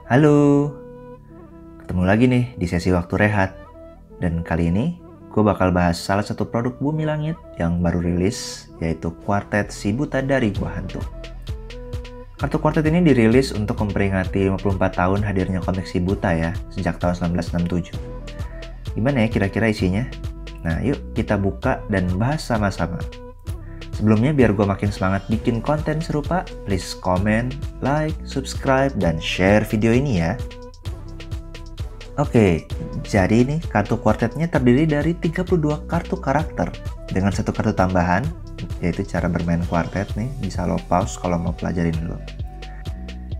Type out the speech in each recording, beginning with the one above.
Halo, ketemu lagi nih di sesi waktu rehat. Dan kali ini gue bakal bahas salah satu produk Bumi Langit yang baru rilis, yaitu Quartet Si Buta dari Gua Hantu. Kartu Quartet ini dirilis untuk memperingati 54 tahun hadirnya komik Si Buta ya, sejak tahun 1967. Gimana ya kira-kira isinya? Nah yuk kita buka dan bahas sama-sama. Sebelumnya biar gue makin semangat bikin konten serupa, please comment, like, subscribe, dan share video ini ya. Oke, jadi ini kartu quartetnya terdiri dari 32 kartu karakter dengan satu kartu tambahan, yaitu cara bermain quartet nih, bisa lo pause kalau mau pelajarin dulu.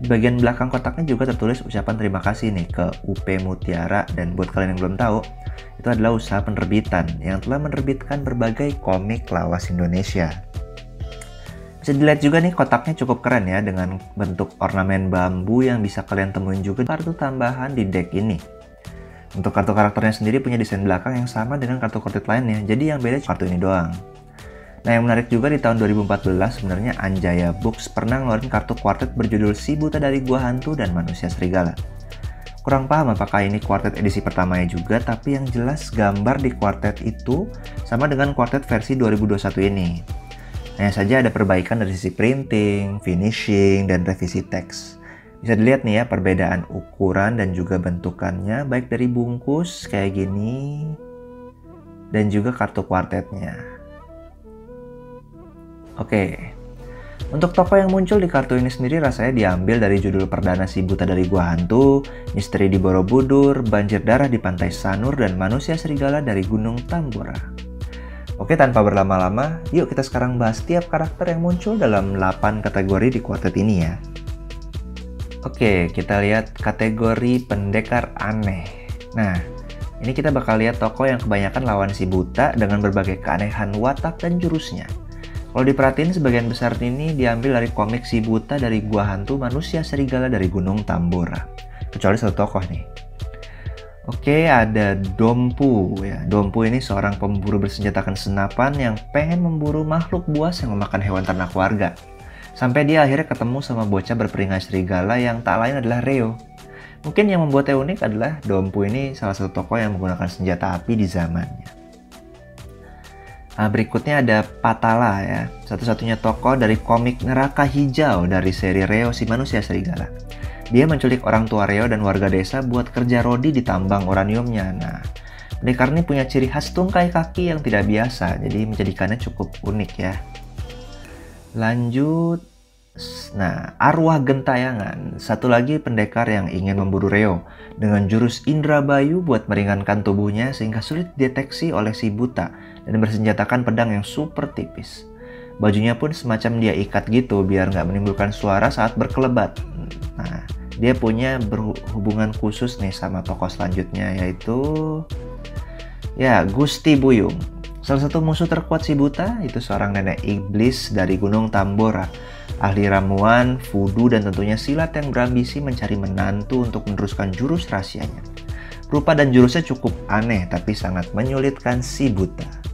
Di bagian belakang kotaknya juga tertulis ucapan terima kasih nih ke UP Mutiara, dan buat kalian yang belum tahu, itu adalah usaha penerbitan yang telah menerbitkan berbagai komik lawas Indonesia. Bisa dilihat juga nih kotaknya cukup keren ya, dengan bentuk ornamen bambu yang bisa kalian temuin juga kartu tambahan di deck ini. Untuk kartu karakternya sendiri punya desain belakang yang sama dengan kartu quartet lainnya, jadi yang beda kartu ini doang. Nah yang menarik juga di tahun 2014 sebenarnya Anjaya Books pernah ngeluarin kartu quartet berjudul Si Buta dari Gua Hantu dan Manusia Serigala. Kurang paham apakah ini quartet edisi pertamanya juga, tapi yang jelas gambar di quartet itu sama dengan quartet versi 2021 ini. Hanya saja ada perbaikan dari sisi printing, finishing, dan revisi teks. Bisa dilihat nih ya perbedaan ukuran dan juga bentukannya, baik dari bungkus kayak gini dan juga kartu quartetnya. Oke, untuk tokoh yang muncul di kartu ini sendiri rasanya diambil dari judul perdana Si Buta dari Gua Hantu, Misteri di Borobudur, Banjir Darah di Pantai Sanur, dan Manusia Serigala dari Gunung Tambora. Oke, tanpa berlama-lama, yuk kita sekarang bahas tiap karakter yang muncul dalam 8 kategori di quartet ini ya. Oke, kita lihat kategori pendekar aneh. Nah, ini kita bakal lihat tokoh yang kebanyakan lawan si buta dengan berbagai keanehan watak dan jurusnya. Kalau diperhatiin, sebagian besar ini diambil dari komik Si Buta dari Gua Hantu, Manusia Serigala dari Gunung Tambora. Kecuali satu tokoh nih. Oke, ada Dompu ya. Dompu ini seorang pemburu bersenjatakan senapan yang pengen memburu makhluk buas yang memakan hewan ternak warga. Sampai dia akhirnya ketemu sama bocah berperingai serigala yang tak lain adalah Reo. Mungkin yang membuatnya unik adalah Dompu ini salah satu tokoh yang menggunakan senjata api di zamannya. Nah, berikutnya ada Patala ya. Satu-satunya tokoh dari komik Neraka Hijau dari seri Reo si Manusia Serigala. Dia menculik orang tua Reo dan warga desa buat kerja rodi di tambang uraniumnya. Nah, pendekar ini punya ciri khas tungkai kaki yang tidak biasa, jadi menjadikannya cukup unik ya. Lanjut, nah Arwah Gentayangan, satu lagi pendekar yang ingin memburu Reo dengan jurus Indra Bayu buat meringankan tubuhnya sehingga sulit dideteksi oleh si buta dan bersenjatakan pedang yang super tipis. Bajunya pun semacam dia ikat gitu biar nggak menimbulkan suara saat berkelebat. Nah, dia punya berhubungan khusus nih sama tokoh selanjutnya, yaitu ya Gusti Buyung. Salah satu musuh terkuat si buta itu seorang nenek iblis dari Gunung Tambora, ahli ramuan, vudu, dan tentunya silat yang berambisi mencari menantu untuk meneruskan jurus rahasianya. Rupa dan jurusnya cukup aneh tapi sangat menyulitkan si buta.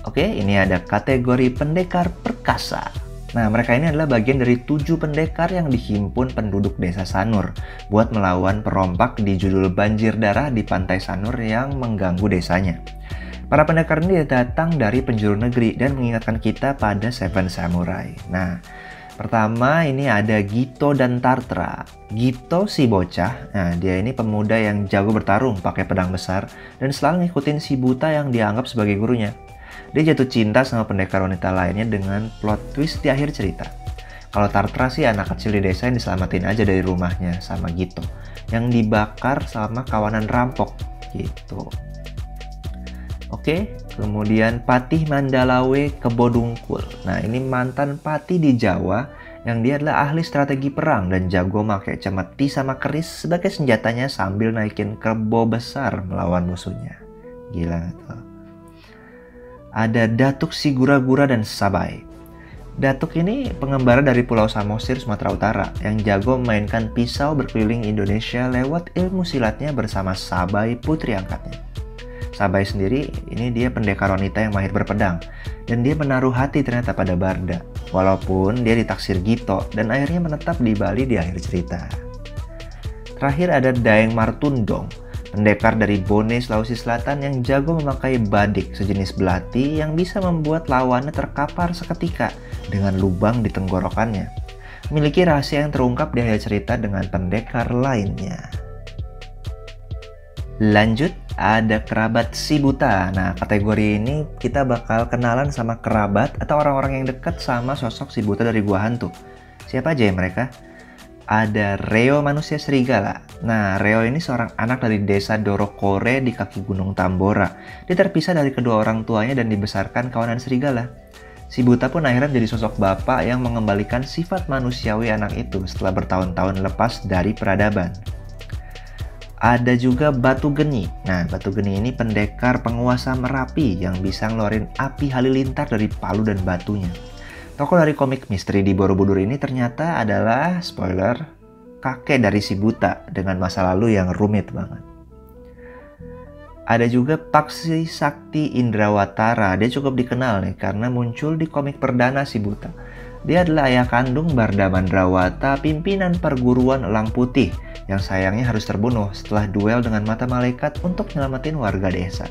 Oke, ini ada kategori pendekar perkasa. Nah, mereka ini adalah bagian dari 7 pendekar yang dihimpun penduduk desa Sanur buat melawan perompak di judul Banjir Darah di Pantai Sanur yang mengganggu desanya. Para pendekar ini datang dari penjuru negeri dan mengingatkan kita pada Seven Samurai. Nah, pertama ini ada Gito dan Tartra. Gito si bocah, nah dia ini pemuda yang jago bertarung pakai pedang besar dan selalu ngikutin si buta yang dianggap sebagai gurunya. Dia jatuh cinta sama pendekar wanita lainnya dengan plot twist di akhir cerita. Kalau Tartra sih anak kecil di desa yang diselamatin aja dari rumahnya sama Gito, yang dibakar sama kawanan rampok gitu. Oke, kemudian Patih Mandalawe Kebodungkul. Nah ini mantan patih di Jawa yang dia adalah ahli strategi perang dan jago pakai cemeti sama keris sebagai senjatanya sambil naikin kebo besar melawan musuhnya. Gila tuh. Ada Datuk Si Gura-Gura dan Sabai. Datuk ini pengembara dari Pulau Samosir, Sumatera Utara yang jago memainkan pisau berkeliling Indonesia lewat ilmu silatnya bersama Sabai putri angkatnya. Sabai sendiri ini dia pendekar wanita yang mahir berpedang dan dia menaruh hati ternyata pada Barda walaupun dia ditaksir Gito dan akhirnya menetap di Bali di akhir cerita. Terakhir ada Daeng Martundong, pendekar dari Bone, Sulawesi Selatan yang jago memakai badik, sejenis belati yang bisa membuat lawannya terkapar seketika dengan lubang di tenggorokannya. Memiliki rahasia yang terungkap di akhir cerita dengan pendekar lainnya. Lanjut, ada kerabat si buta. Nah, kategori ini kita bakal kenalan sama kerabat atau orang-orang yang dekat sama sosok si buta dari Gua Hantu. Siapa aja ya mereka? Ada Reo manusia serigala. Nah, Reo ini seorang anak dari desa Dorokore di kaki Gunung Tambora. Dia terpisah dari kedua orang tuanya dan dibesarkan kawanan serigala. Si buta pun akhirnya menjadi sosok bapak yang mengembalikan sifat manusiawi anak itu setelah bertahun-tahun lepas dari peradaban. Ada juga Batu Geni. Nah, Batu Geni ini pendekar penguasa Merapi yang bisa ngeluarin api halilintar dari palu dan batunya. Tokoh dari komik misteri di Borobudur ini ternyata adalah, spoiler, kakek dari si buta dengan masa lalu yang rumit banget. Ada juga Paksi Sakti Indrawatara. Dia cukup dikenal nih karena muncul di komik perdana si buta. Dia adalah ayah kandung Barda Mandrawata, pimpinan perguruan Elang Putih, yang sayangnya harus terbunuh setelah duel dengan mata malaikat untuk nyelamatin warga desa.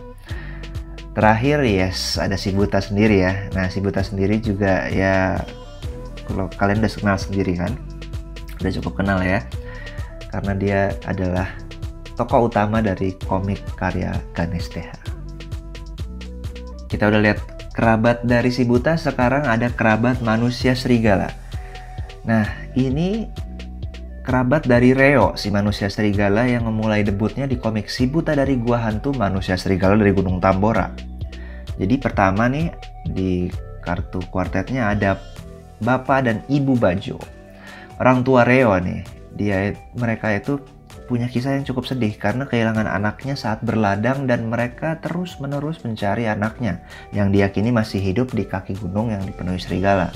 Terakhir, yes, ada si buta sendiri ya. Nah, si buta sendiri juga ya, kalau kalian udah kenal sendiri kan, udah cukup kenal ya, karena dia adalah tokoh utama dari komik karya Ganesh TH. Kita udah lihat kerabat dari si buta, sekarang ada kerabat manusia serigala. Nah, ini kerabat dari Reo, si manusia serigala yang memulai debutnya di komik Si Buta dari Gua Hantu Manusia Serigala dari Gunung Tambora. Jadi pertama nih, di kartu kuartetnya ada Bapak dan Ibu Bajo. Orang tua Reo nih, mereka itu punya kisah yang cukup sedih karena kehilangan anaknya saat berladang dan mereka terus-menerus mencari anaknya yang diyakini masih hidup di kaki gunung yang dipenuhi serigala.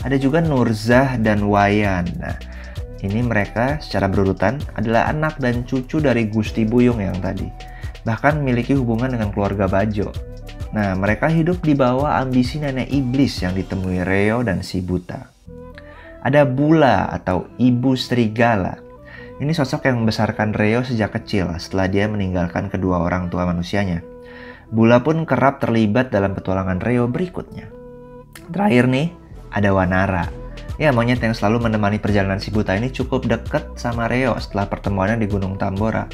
Ada juga Nurzah dan Wayan. Nah, ini mereka secara berurutan adalah anak dan cucu dari Gusti Buyung yang tadi. Bahkan memiliki hubungan dengan keluarga Bajo. Nah, mereka hidup di bawah ambisi nenek iblis yang ditemui Reo dan si buta. Ada Bula atau Ibu Serigala. Ini sosok yang membesarkan Reo sejak kecil setelah dia meninggalkan kedua orang tua manusianya. Bula pun kerap terlibat dalam petualangan Reo berikutnya. Terakhir nih, ada Wanara. Ya, monyet yang selalu menemani perjalanan si buta ini cukup dekat sama Reo setelah pertemuannya di Gunung Tambora.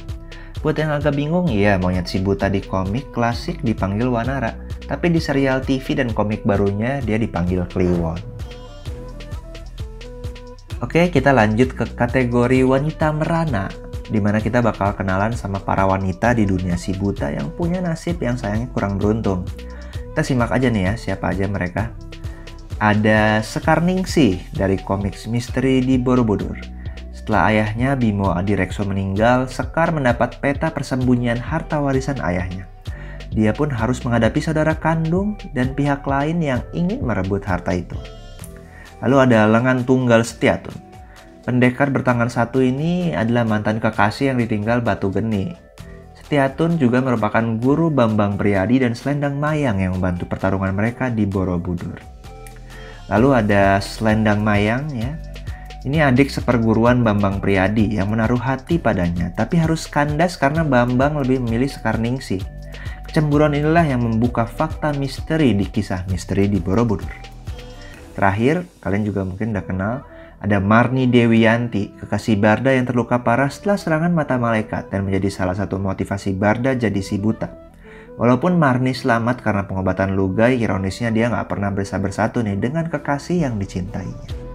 Buat yang agak bingung, ya monyet si buta di komik klasik dipanggil Wanara, tapi di serial TV dan komik barunya dia dipanggil Kliwon. Oke, kita lanjut ke kategori wanita merana, di mana kita bakal kenalan sama para wanita di dunia si buta yang punya nasib yang sayangnya kurang beruntung. Kita simak aja nih ya, siapa aja mereka. Ada Sekar Ningsih dari komik misteri di Borobudur. Setelah ayahnya Bimo Adirekso meninggal, Sekar mendapat peta persembunyian harta warisan ayahnya. Dia pun harus menghadapi saudara kandung dan pihak lain yang ingin merebut harta itu. Lalu ada Lengan Tunggal Setiatun. Pendekar bertangan satu ini adalah mantan kekasih yang ditinggal Batu Geni. Setiatun juga merupakan guru Bambang Priadi dan Selendang Mayang yang membantu pertarungan mereka di Borobudur. Lalu ada Selendang Mayang ya. Ini adik seperguruan Bambang Priadi yang menaruh hati padanya, tapi harus kandas karena Bambang lebih memilih Sekar Ningsih. Kecemburuan inilah yang membuka fakta misteri di kisah misteri di Borobudur. Terakhir, kalian juga mungkin udah kenal, ada Marni Dewiyanti, kekasih Barda yang terluka parah setelah serangan mata malaikat dan menjadi salah satu motivasi Barda jadi si buta. Walaupun Marni selamat karena pengobatan lugai, ironisnya dia nggak pernah bisa bersatu nih dengan kekasih yang dicintainya.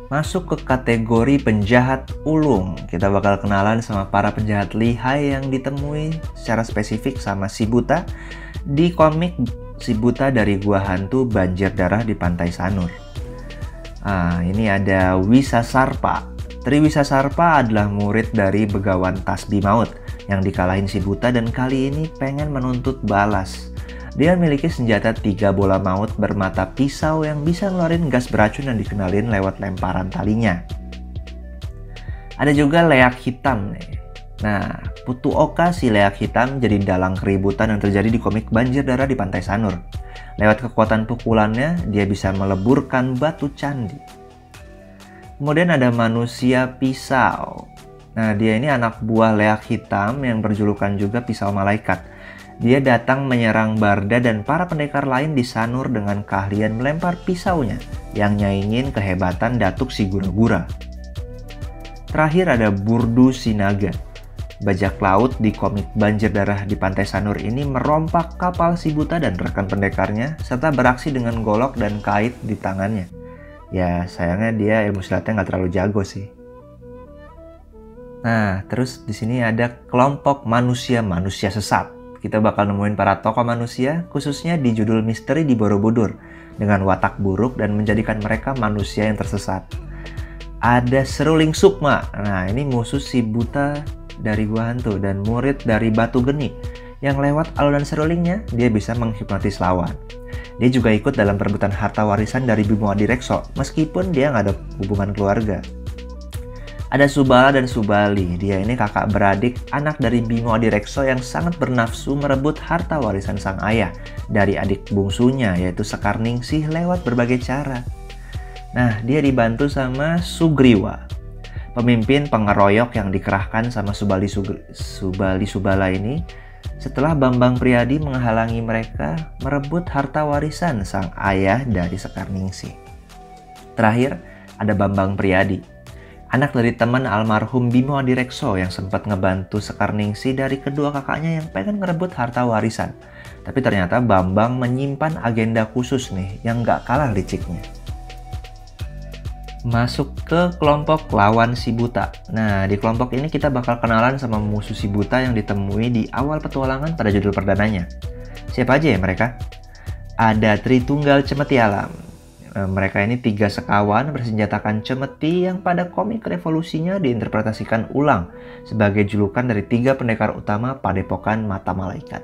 Masuk ke kategori penjahat ulung, kita bakal kenalan sama para penjahat lihai yang ditemui secara spesifik sama si buta di komik Si Buta dari Gua Hantu Banjir Darah di Pantai Sanur. Ini ada Wisa Sarpa. Tri Wisa Sarpa adalah murid dari Begawan Tasbih Maut yang dikalahin si buta dan kali ini pengen menuntut balas. Dia memiliki senjata 3 bola maut bermata pisau yang bisa ngeluarin gas beracun yang dikenalin lewat lemparan talinya. Ada juga Leak Hitam nih. Nah, Putu Oka si Leak Hitam jadi dalang keributan yang terjadi di komik Banjir Darah di Pantai Sanur. Lewat kekuatan pukulannya, dia bisa meleburkan batu candi. Kemudian ada Manusia Pisau. Nah, dia ini anak buah leak hitam yang berjulukan juga pisau malaikat. Dia datang menyerang Barda dan para pendekar lain di Sanur dengan keahlian melempar pisaunya yang nyaingin kehebatan Datuk si Gura-Gura. Terakhir ada Burdu Sinaga. Bajak laut di komik Banjir Darah di Pantai Sanur ini merompak kapal si buta dan rekan pendekarnya serta beraksi dengan golok dan kait di tangannya. Ya, sayangnya dia ilmu silatnya nggak terlalu jago sih. Nah, terus di sini ada kelompok manusia-manusia sesat. Kita bakal nemuin para tokoh manusia, khususnya di judul misteri di Borobudur, dengan watak buruk dan menjadikan mereka manusia yang tersesat. Ada Seruling Sukma. Nah, ini musuh si buta dari Gua Hantu dan murid dari Batu Geni. Yang lewat alunan serulingnya, dia bisa menghipnotis lawan. Dia juga ikut dalam perebutan harta warisan dari Bimo Adirekso, meskipun dia nggak ada hubungan keluarga. Ada Subala dan Subali. Dia ini kakak beradik anak dari Bimo Adirekso yang sangat bernafsu merebut harta warisan sang ayah dari adik bungsunya, yaitu Sekarningsih lewat berbagai cara. Nah, dia dibantu sama Sugriwa, pemimpin pengeroyok yang dikerahkan sama Subali Subala ini setelah Bambang Priyadi menghalangi mereka merebut harta warisan sang ayah dari Sekarningsih. Terakhir, ada Bambang Priyadi, anak dari teman almarhum Bimo Adirekso yang sempat ngebantu Sekarningsih dari kedua kakaknya yang pengen ngerebut harta warisan. Tapi ternyata Bambang menyimpan agenda khusus nih yang gak kalah liciknya. Masuk ke kelompok lawan si buta. Nah, di kelompok ini kita bakal kenalan sama musuh si buta yang ditemui di awal petualangan pada judul perdananya. Siapa aja ya mereka? Ada Tritunggal Cemeti Alam. Mereka ini 3 sekawan bersenjatakan cemeti yang pada komik revolusinya diinterpretasikan ulang sebagai julukan dari 3 pendekar utama Padepokan Mata Malaikat.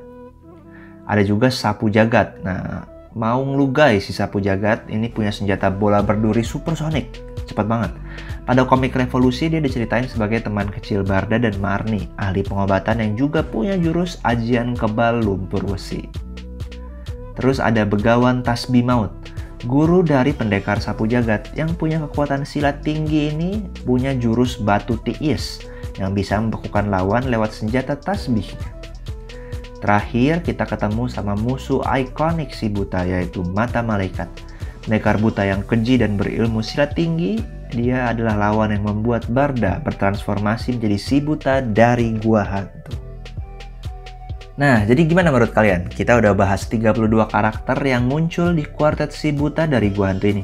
Ada juga Sapu Jagat. Nah, Maung Lugai si Sapu Jagat ini punya senjata bola berduri supersonik, cepat banget. Pada komik revolusi dia diceritain sebagai teman kecil Barda dan Marni, ahli pengobatan yang juga punya jurus ajian kebal lumpur besi. Terus ada Begawan Tasbih Maut. Guru dari pendekar Sapu Jagat yang punya kekuatan silat tinggi ini punya jurus batu tiis yang bisa membekukan lawan lewat senjata tasbihnya. Terakhir kita ketemu sama musuh ikonik si buta yaitu Mata Malaikat. Pendekar buta yang keji dan berilmu silat tinggi, dia adalah lawan yang membuat Barda bertransformasi menjadi si buta dari Gua Hantu. Nah, jadi gimana menurut kalian? Kita udah bahas 32 karakter yang muncul di kuartet si buta dari Gua Hantu ini.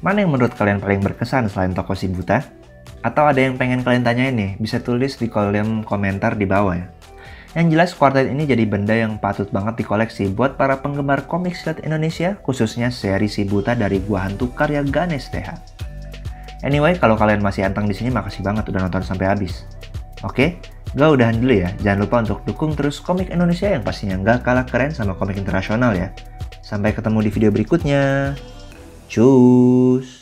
Mana yang menurut kalian paling berkesan selain tokoh si buta? Atau ada yang pengen kalian tanyain nih? Bisa tulis di kolom komentar di bawah ya. Yang jelas kuartet ini jadi benda yang patut banget dikoleksi buat para penggemar komik silat Indonesia, khususnya seri si buta dari Gua Hantu karya Ganesh TH. Anyway, kalau kalian masih anteng di sini, makasih banget udah nonton sampai habis. Oke? Gue udahan dulu ya, jangan lupa untuk dukung terus komik Indonesia yang pastinya nggak kalah keren sama komik internasional ya. Sampai ketemu di video berikutnya. Cus!